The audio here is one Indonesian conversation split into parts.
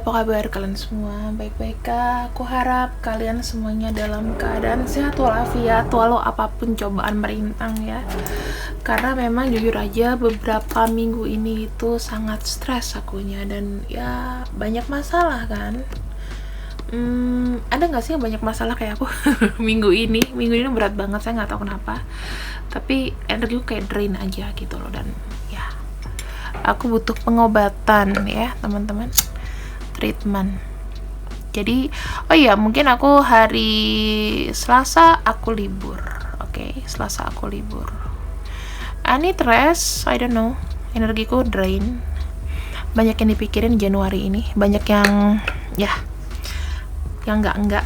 apa kabar kalian semua? Baik-baik kah? Aku harap kalian semuanya dalam keadaan sehat walafiat walau apapun cobaan merintang ya. Karena memang jujur aja beberapa minggu ini itu sangat stres akunya dan ya banyak masalah kan. Ada nggak sih yang banyak masalah kayak aku minggu ini? Minggu ini berat banget, saya nggak tahu kenapa. Tapi energiku kayak drain aja gitu loh, dan ya aku butuh pengobatan ya teman-teman, treatment. Jadi oh iya, mungkin aku hari Selasa aku libur. Oke, Selasa aku libur. I need rest, I don't know, energiku drain. Banyak yang dipikirin Januari ini, banyak yang enggak.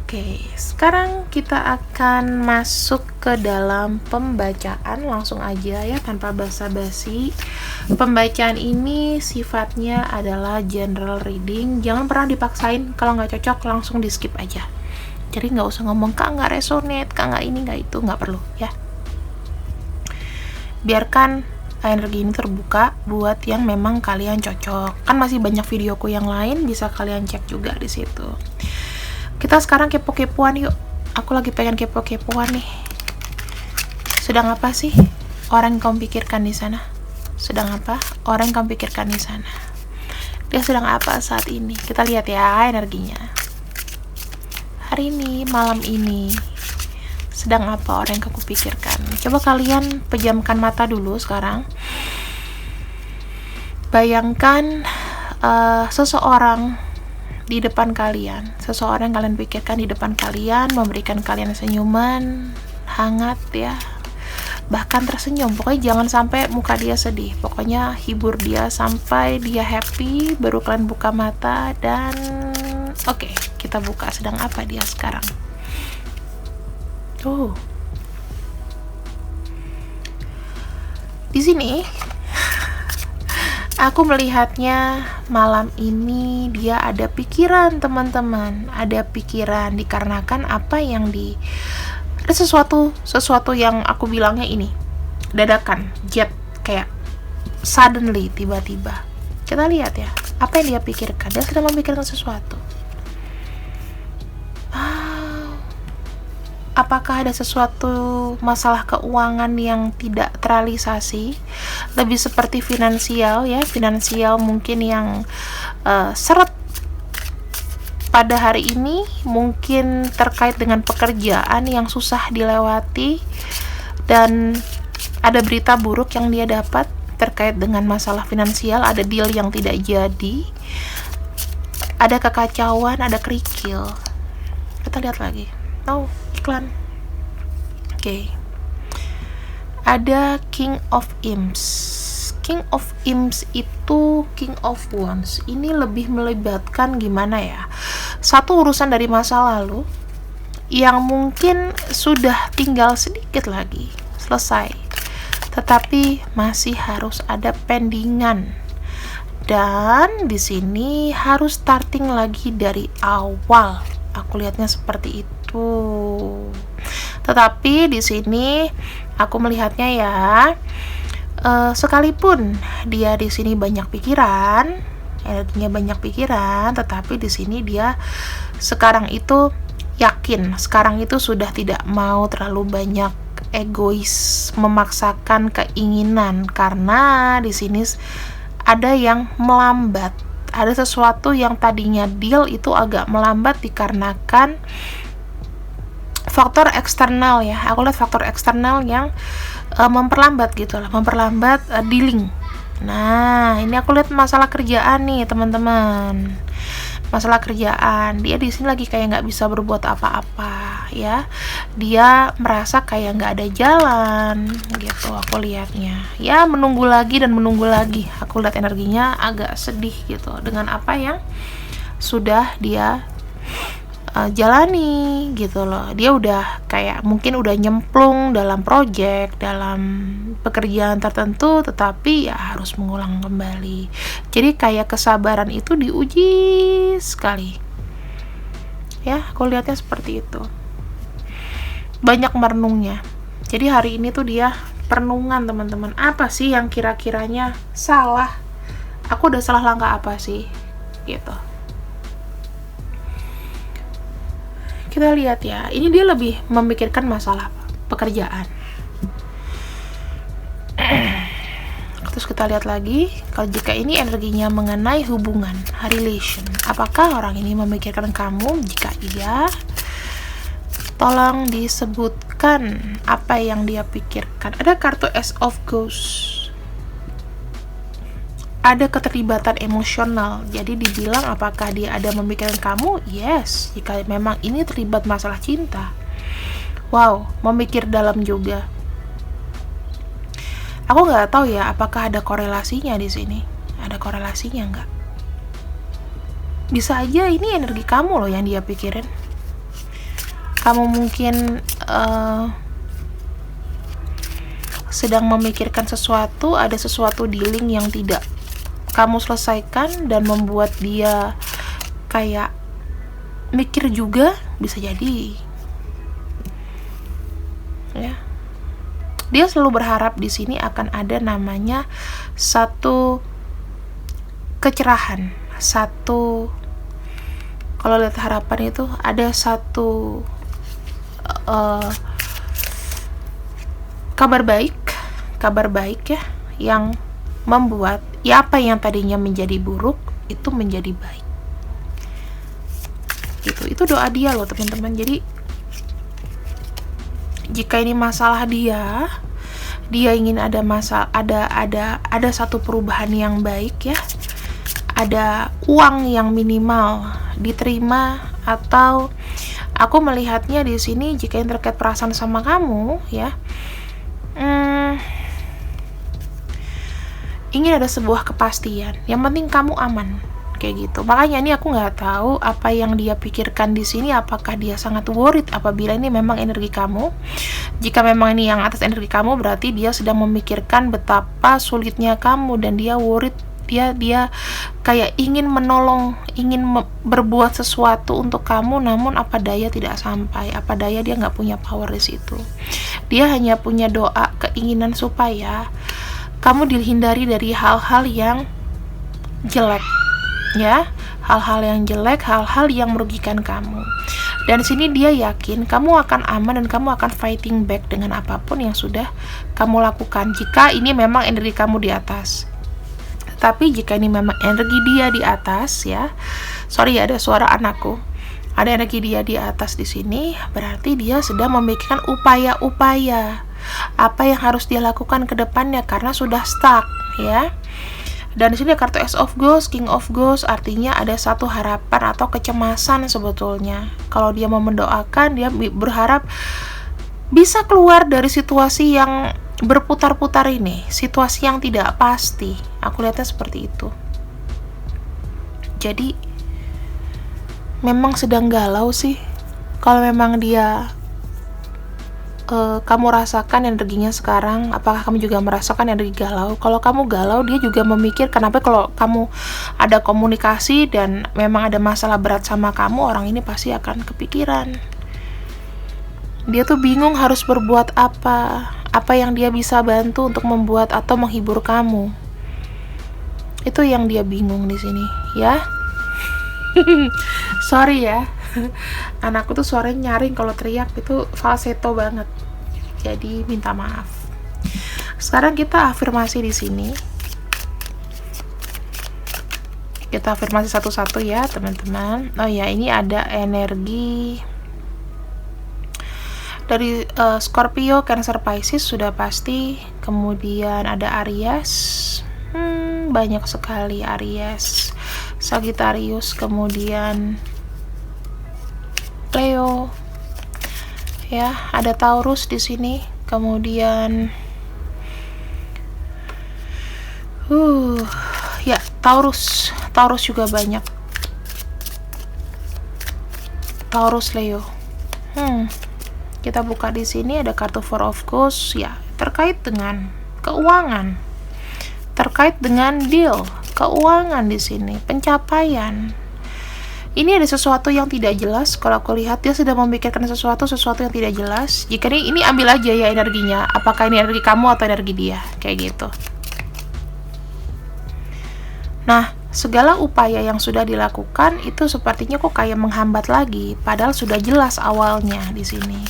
Oke, sekarang kita akan masuk ke dalam pembacaan langsung aja ya, tanpa basa-basi. Pembacaan ini sifatnya adalah general reading, jangan pernah dipaksain. Kalau nggak cocok langsung di skip aja. Jadi nggak usah ngomong kak nggak resonate, kak nggak ini nggak itu, nggak perlu ya. Biarkan energi ini terbuka buat yang memang kalian cocok. Kan masih banyak videoku yang lain, bisa kalian cek juga di situ. Kita sekarang kepo-kepoan yuk. Aku lagi pengen kepo-kepoan nih. Sedang apa sih orang yang kamu pikirkan di sana? Sedang apa orang yang kamu pikirkan di sana? Dia sedang apa saat ini? Kita lihat ya energinya. Hari ini, malam ini, sedang apa orang yang kamu pikirkan? Coba kalian pejamkan mata dulu sekarang. Bayangkan seseorang di depan kalian, seseorang yang kalian pikirkan di depan kalian, memberikan kalian senyuman hangat ya, bahkan tersenyum. Pokoknya jangan sampai muka dia sedih, pokoknya hibur dia sampai dia happy, baru kalian buka mata. Dan oke, kita buka sedang apa dia sekarang. Di sini aku melihatnya malam ini dia ada pikiran teman-teman, ada pikiran dikarenakan apa yang ada sesuatu yang aku bilangnya ini dadakan, jet, kayak suddenly, tiba-tiba. Kita lihat ya, apa yang dia pikirkan. Dia sedang memikirkan sesuatu. Apakah ada sesuatu masalah keuangan yang tidak terrealisasi? Lebih seperti finansial ya, finansial mungkin yang seret pada hari ini, mungkin terkait dengan pekerjaan yang susah dilewati, dan ada berita buruk yang dia dapat terkait dengan masalah finansial, ada deal yang tidak jadi, ada kekacauan, ada kerikil. Kita lihat lagi. Iklan. Oke. Ada King of Imps. King of Imps itu King of Wands. Ini lebih melibatkan gimana ya? Satu urusan dari masa lalu yang mungkin sudah tinggal sedikit lagi selesai, tetapi masih harus ada pendingan. Dan di sini harus starting lagi dari awal. Aku lihatnya seperti itu. Tetapi di sini aku melihatnya ya, sekalipun dia di sini banyak pikiran, energinya banyak pikiran, tetapi di sini dia sekarang itu yakin, sekarang itu sudah tidak mau terlalu banyak egois, memaksakan keinginan, karena di sini ada yang melambat. Ada sesuatu yang tadinya deal itu agak melambat dikarenakan faktor eksternal ya. Aku lihat faktor eksternal yang memperlambat gitu lah, memperlambat dealing. Nah, ini aku lihat masalah kerjaan nih teman-teman. Masalah kerjaan, dia di sini lagi kayak nggak bisa berbuat apa-apa ya. Dia merasa kayak nggak ada jalan gitu. Aku lihatnya ya, menunggu lagi dan menunggu lagi. Aku lihat energinya agak sedih gitu dengan apa yang sudah dia jalani gitu loh. Dia udah kayak mungkin udah nyemplung dalam project, dalam pekerjaan tertentu, tetapi ya harus mengulang kembali. Jadi kayak kesabaran itu diuji sekali ya. Aku lihatnya seperti itu, banyak merenungnya. Jadi hari ini tuh dia perenungan teman-teman. Apa sih yang kira-kiranya salah? aku udah salah langkah apa sih gitu. Kita lihat ya, ini dia lebih memikirkan masalah pekerjaan. Terus kita lihat lagi, kalau jika ini energinya mengenai hubungan, relation, apakah orang ini memikirkan kamu? Jika iya, tolong disebutkan apa yang dia pikirkan. Ada kartu Ace of Ghosts. Ada keterlibatan emosional, jadi dibilang apakah dia ada memikirkan kamu? Yes, jika memang ini terlibat masalah cinta. Wow, memikir dalam juga. Aku nggak tahu ya, apakah ada korelasinya di sini? Ada korelasinya nggak? Bisa aja ini energi kamu loh yang dia pikirin. Kamu mungkin sedang memikirkan sesuatu, ada sesuatu dealing yang tidak kamu selesaikan dan membuat dia kayak mikir juga, bisa jadi ya. Dia selalu berharap di sini akan ada namanya satu kecerahan, satu, kalau lihat harapan itu ada satu kabar baik ya, yang membuat ya apa yang tadinya menjadi buruk itu menjadi baik. Gitu. Itu doa dia loh teman-teman. Jadi jika ini masalah dia ingin ada masalah, ada satu perubahan yang baik ya. Ada uang yang minimal diterima, atau aku melihatnya di sini jika yang terkait perasaan sama kamu ya. Ingin ada sebuah kepastian, yang penting kamu aman, kayak gitu. Makanya ini aku nggak tahu apa yang dia pikirkan di sini. Apakah dia sangat worried apabila ini memang energi kamu? Jika memang ini yang atas energi kamu, berarti dia sedang memikirkan betapa sulitnya kamu dan dia worried. Dia kayak ingin menolong, ingin berbuat sesuatu untuk kamu, namun apa daya tidak sampai. Apa daya dia nggak punya power di situ. Dia hanya punya doa, keinginan supaya kamu dihindari dari hal-hal yang jelek ya, hal-hal yang jelek, hal-hal yang merugikan kamu. Dan sini dia yakin kamu akan aman dan kamu akan fighting back dengan apapun yang sudah kamu lakukan, jika ini memang energi kamu di atas. Tapi jika ini memang energi dia di atas ya, sorry ya ada suara anakku, ada energi dia di atas di sini, berarti dia sedang memikirkan upaya-upaya apa yang harus dia lakukan ke depannya karena sudah stuck ya. Dan di sini kartu Ace of Ghosts, King of Ghosts, artinya ada satu harapan atau kecemasan sebetulnya. Kalau dia mau mendoakan, dia berharap bisa keluar dari situasi yang berputar-putar ini, situasi yang tidak pasti. Aku lihatnya seperti itu. Jadi memang sedang galau sih. Kalau memang dia kamu rasakan energinya sekarang, apakah kamu juga merasakan energi galau? Kalau kamu galau, dia juga memikir kenapa kalau kamu ada komunikasi dan memang ada masalah berat sama kamu, orang ini pasti akan kepikiran. Dia tuh bingung harus berbuat apa yang dia bisa bantu untuk membuat atau menghibur kamu. Itu yang dia bingung di sini, ya. Sorry ya. Anakku tuh suaranya nyaring, kalau teriak itu falsetto banget. Jadi minta maaf. Sekarang kita afirmasi di sini. Kita afirmasi satu-satu ya, teman-teman. Oh ya, ini ada energi dari Scorpio, Cancer, Pisces sudah pasti. Kemudian ada Aries. Banyak sekali Aries, Sagittarius, kemudian Leo, ya ada Taurus di sini, kemudian ya Taurus juga banyak, Taurus, Leo. Kita buka di sini ada kartu Four of Ghosts ya, terkait dengan keuangan, terkait dengan deal, keuangan di sini, pencapaian. Ini ada sesuatu yang tidak jelas. Kalau aku lihat dia sedang memikirkan sesuatu yang tidak jelas. Jika ini ambil aja ya energinya. Apakah ini energi kamu atau energi dia? Kayak gitu. Nah, segala upaya yang sudah dilakukan itu sepertinya kok kayak menghambat lagi, padahal sudah jelas awalnya di sini.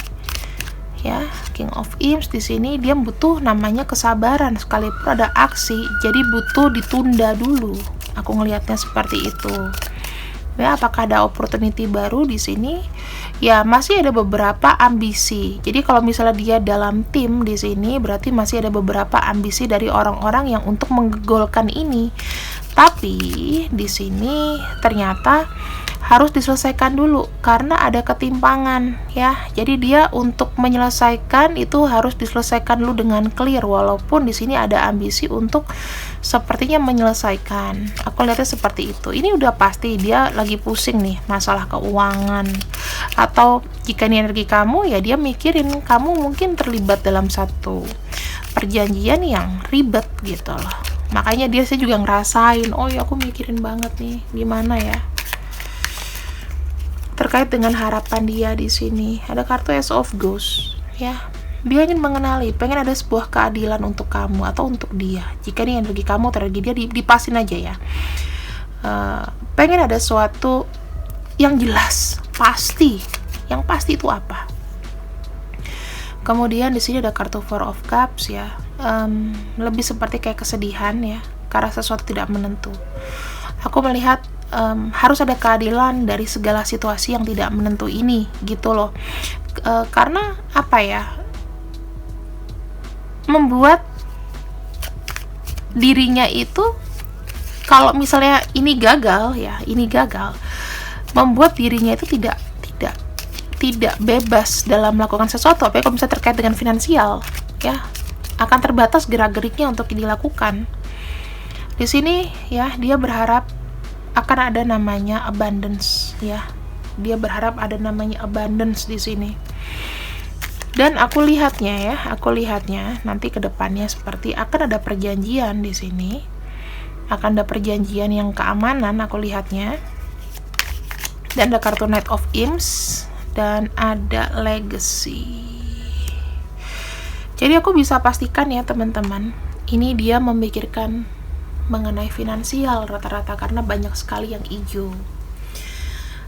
Ya, King of Imps di sini dia butuh namanya kesabaran, sekalipun ada aksi, jadi butuh ditunda dulu. Aku ngelihatnya seperti itu. Ya, apakah ada opportunity baru di sini? Ya, masih ada beberapa ambisi. Jadi kalau misalnya dia dalam tim di sini, berarti masih ada beberapa ambisi dari orang-orang yang untuk menggolkan ini. Tapi di sini ternyata harus diselesaikan dulu karena ada ketimpangan ya. Jadi dia untuk menyelesaikan itu harus diselesaikan dulu dengan clear, walaupun di sini ada ambisi untuk sepertinya menyelesaikan. Aku lihatnya seperti itu. Ini udah pasti dia lagi pusing nih masalah keuangan. Atau jika ini energi kamu, ya dia mikirin kamu mungkin terlibat dalam satu perjanjian yang ribet gitu loh. Makanya dia sih juga ngerasain, oh ya aku mikirin banget nih gimana ya terkait dengan harapan dia di sini. Ada kartu Ace of Ghost ya. Dia ingin mengenali, pengen ada sebuah keadilan untuk kamu atau untuk dia. Jika ini energi kamu terjadi, dia dipasin aja ya. Pengen ada sesuatu yang jelas, pasti. Yang pasti itu apa? Kemudian di sini ada kartu Four of Cups ya. Lebih seperti kayak kesedihan ya, karena sesuatu tidak menentu. Aku melihat harus ada keadilan dari segala situasi yang tidak menentu ini gitu loh. Karena apa ya, membuat dirinya itu kalau misalnya ini gagal ya, ini gagal, membuat dirinya itu tidak bebas dalam melakukan sesuatu. Apalagi kalau misalnya terkait dengan finansial ya, akan terbatas gerak-geriknya untuk dilakukan. Di sini ya, dia berharap akan ada namanya abundance ya. Dia berharap ada namanya abundance di sini. Dan aku lihatnya nanti ke depannya seperti akan ada perjanjian di sini. Akan ada perjanjian yang keamanan, aku lihatnya. Dan ada kartu Knight of Imps dan ada legacy. Jadi aku bisa pastikan ya teman-teman, ini dia memikirkan mengenai finansial rata-rata karena banyak sekali yang hijau.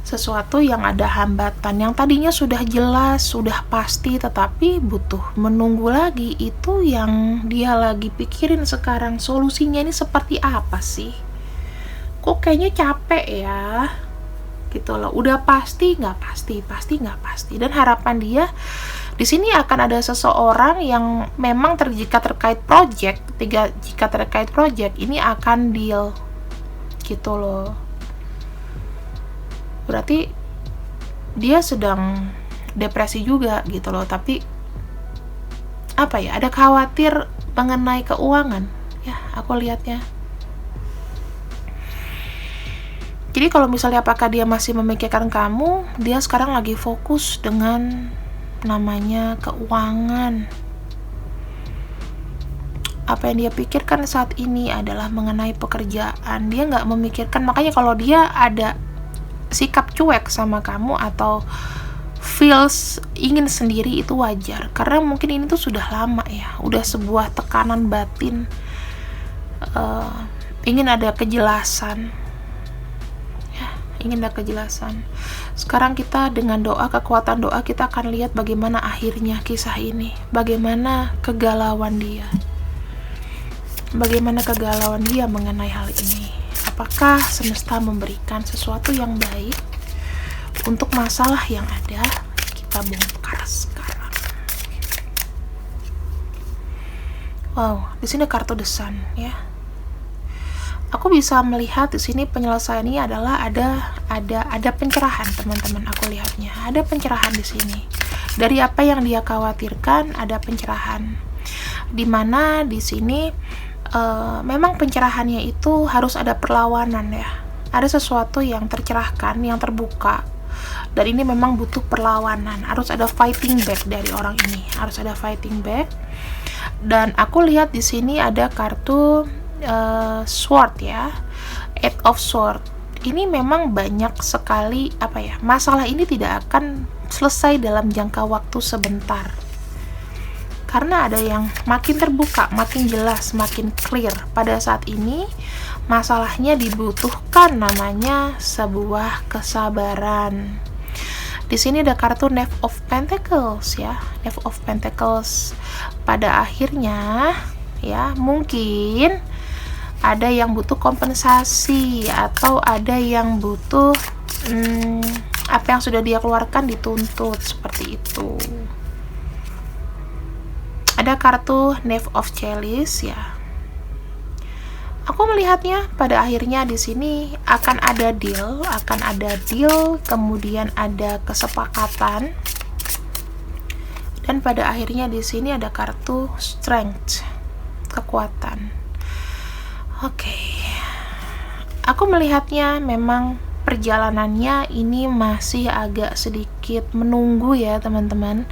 Sesuatu yang ada hambatan yang tadinya sudah jelas, sudah pasti, tetapi butuh menunggu lagi. Itu yang dia lagi pikirin sekarang, solusinya ini seperti apa sih? Kok kayaknya capek ya? Gitu loh. Udah pasti nggak pasti. Dan harapan dia di sini akan ada seseorang yang memang jika terkait project ini akan deal gitu loh. Berarti dia sedang depresi juga gitu loh, tapi apa ya, ada khawatir mengenai keuangan ya, aku lihatnya. Jadi kalau misalnya apakah dia masih memikirkan kamu, dia sekarang lagi fokus dengan namanya keuangan. Apa yang dia pikirkan saat ini adalah mengenai pekerjaan. Dia nggak memikirkan, makanya kalau dia ada sikap cuek sama kamu atau feels ingin sendiri, itu wajar. Karena mungkin ini tuh sudah lama ya, udah sebuah tekanan batin, ingin ada kejelasan. Ingin ada kejelasan. Sekarang kita dengan doa, kekuatan doa, kita akan lihat bagaimana akhirnya kisah ini, bagaimana kegalauan dia mengenai hal ini. Apakah semesta memberikan sesuatu yang baik untuk masalah yang ada? Kita bongkar sekarang. Wow, di sini kartu The Sun ya. Aku bisa melihat di sini penyelesaiannya adalah ada pencerahan, teman-teman. Aku lihatnya ada pencerahan di sini. Dari apa yang dia khawatirkan ada pencerahan. Dimana di sini memang pencerahannya itu harus ada perlawanan ya. Ada sesuatu yang tercerahkan, yang terbuka. Dan ini memang butuh perlawanan. Harus ada fighting back dari orang ini. Harus ada fighting back. Dan aku lihat di sini ada kartu sword ya, Eight of Sword. Ini memang banyak sekali masalah ini tidak akan selesai dalam jangka waktu sebentar. karena ada yang makin terbuka, makin jelas, makin clear. Pada saat ini masalahnya dibutuhkan namanya sebuah kesabaran. Di sini ada kartu Knave of Pentacles ya, Knave of Pentacles. Pada akhirnya ya, mungkin ada yang butuh kompensasi atau ada yang butuh apa yang sudah dia keluarkan dituntut, seperti itu. Ada kartu Knave of Chalice ya. Aku melihatnya pada akhirnya di sini akan ada deal, kemudian ada kesepakatan. Dan pada akhirnya di sini ada kartu Strength, kekuatan. Oke. Aku melihatnya memang perjalanannya ini masih agak sedikit menunggu ya, teman-teman.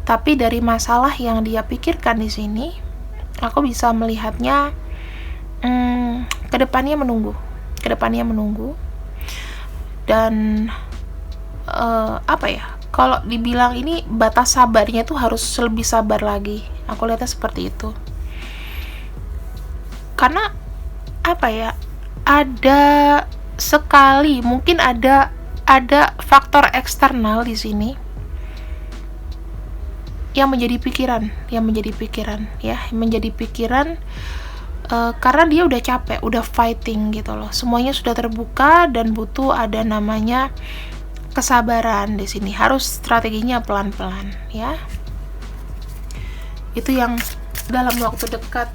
Tapi dari masalah yang dia pikirkan di sini, aku bisa melihatnya kedepannya menunggu. Dan apa ya? Kalau dibilang ini batas sabarnya tuh harus lebih sabar lagi. Aku lihatnya seperti itu. Karena apa ya? Ada sekali, mungkin ada faktor eksternal di sini yang menjadi pikiran karena dia udah capek, udah fighting gitu loh. Semuanya sudah terbuka dan butuh ada namanya kesabaran di sini. Harus strateginya pelan-pelan ya. Itu yang dalam waktu dekat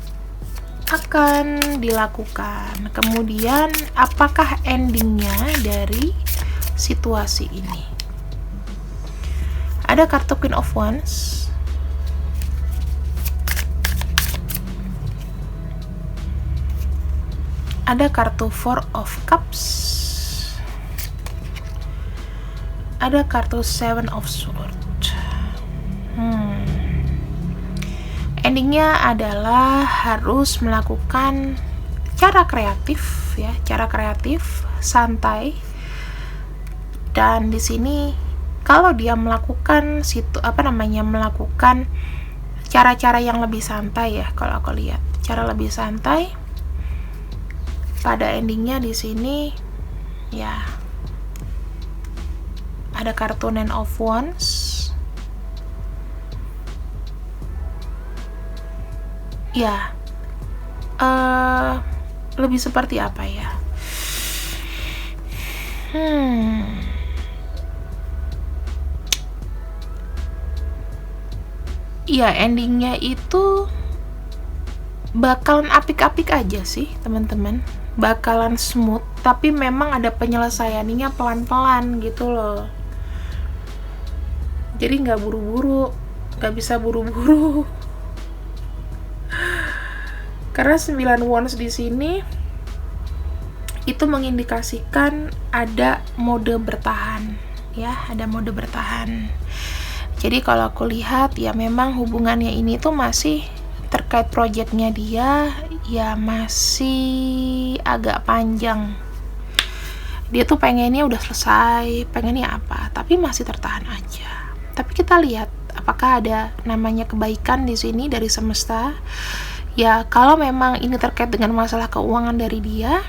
akan dilakukan. Kemudian apakah endingnya dari situasi ini? Ada kartu Queen of Wands. Ada kartu Four of Cups. Ada kartu Seven of Swords. Endingnya adalah harus melakukan cara kreatif ya, santai. Dan di sini kalau dia melakukan melakukan cara-cara yang lebih santai ya, kalau aku lihat cara lebih santai, pada endingnya di sini ya ada kartu Nine of Wands. Ya, lebih seperti apa ya? Ya, endingnya itu bakalan apik-apik aja sih, teman-teman. Bakalan smooth, tapi memang ada penyelesaiannya pelan-pelan gitu loh. Jadi nggak buru-buru, nggak bisa buru-buru. Karena 9 wands di sini itu mengindikasikan ada mode bertahan ya, ada mode bertahan. Jadi kalau aku lihat ya memang hubungannya ini tuh masih terkait proyeknya dia ya masih agak panjang. Dia tuh pengennya udah selesai, pengennya apa, tapi masih tertahan aja. Tapi kita lihat apakah ada namanya kebaikan di sini dari semesta. Ya kalau memang ini terkait dengan masalah keuangan dari dia,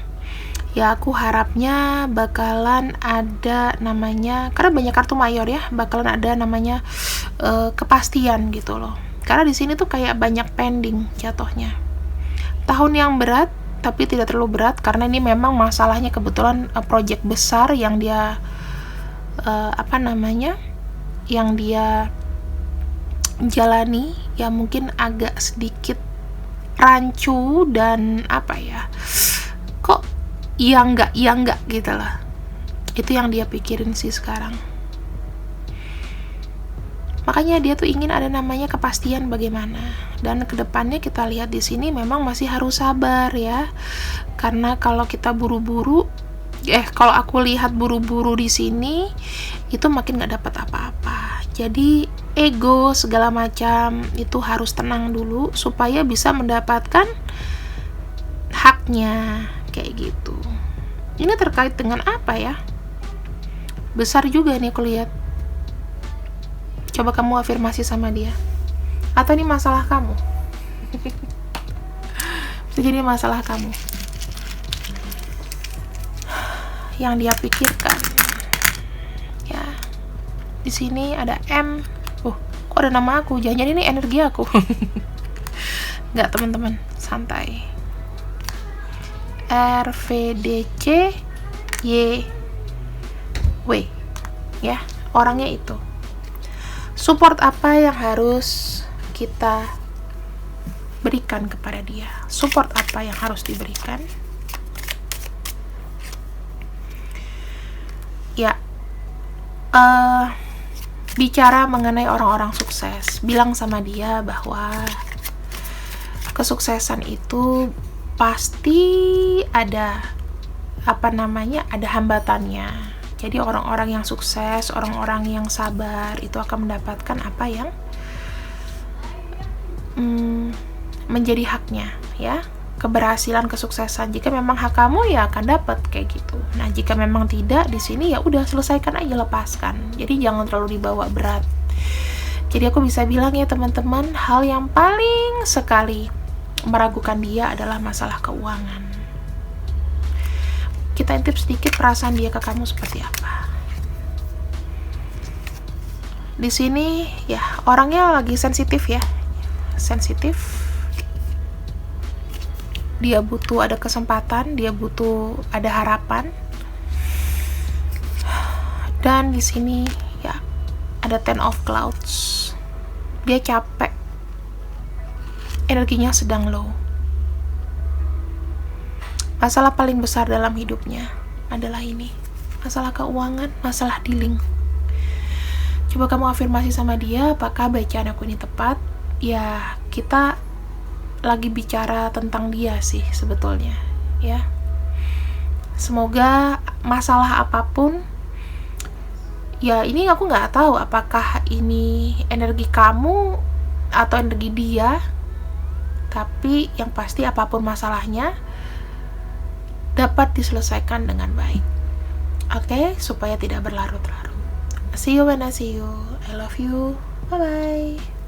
ya aku harapnya bakalan ada namanya, karena banyak kartu mayor ya, bakalan ada namanya kepastian gitu loh. Karena di sini tuh kayak banyak pending jatuhnya. Tahun yang berat tapi tidak terlalu berat, karena ini memang masalahnya kebetulan project besar yang dia yang dia jalani ya, mungkin agak sedikit rancu dan kok iya enggak gitu lah. Itu yang dia pikirin sih sekarang. Makanya dia tuh ingin ada namanya kepastian bagaimana. Dan kedepannya kita lihat di sini memang masih harus sabar ya. Karena kalau kita buru-buru, kalau aku lihat buru-buru di sini, itu makin nggak dapat apa-apa. Jadi ego segala macam itu harus tenang dulu supaya bisa mendapatkan haknya kayak gitu. Ini terkait dengan apa ya? Besar juga nih aku lihat. Coba kamu afirmasi sama dia. Atau ini masalah kamu? Bisa jadi masalah kamu yang dia pikirkan. Ya, di sini ada M. Kok ada nama aku? Jangan-jangan ini energi aku. Nggak, teman-teman, santai. R, V, D, C, Y, W. Ya, orangnya itu. Support apa yang harus kita berikan kepada dia? Support apa yang harus diberikan? Ya, bicara mengenai orang-orang sukses. Bilang sama dia bahwa kesuksesan itu pasti ada ada hambatannya. Jadi orang-orang yang sukses, orang-orang yang sabar itu akan mendapatkan apa yang menjadi haknya, ya. Keberhasilan, kesuksesan. Jika memang hak kamu, ya akan dapat kayak gitu. Nah, jika memang tidak, di sini ya udah selesaikan aja, lepaskan. Jadi jangan terlalu dibawa berat. Jadi aku bisa bilang ya teman-teman, hal yang paling sekali meragukan dia adalah masalah keuangan. Kita intip sedikit perasaan dia ke kamu seperti apa. Di sini ya orangnya lagi sensitif ya. Sensitif. Dia butuh ada kesempatan, dia butuh ada harapan. Dan di sini ya ada Ten of Clouds. Dia capek. Energinya sedang low. Masalah paling besar dalam hidupnya adalah ini. Masalah keuangan, masalah dealing. Coba kamu afirmasi sama dia, apakah bacaan aku ini tepat? Ya, kita lagi bicara tentang dia sih sebetulnya, ya. Semoga masalah apapun, ya ini aku nggak tahu apakah ini energi kamu atau energi dia, tapi yang pasti apapun masalahnya dapat diselesaikan dengan baik. Oke, supaya tidak berlarut-larut. See you when I see you. I love you. Bye-bye.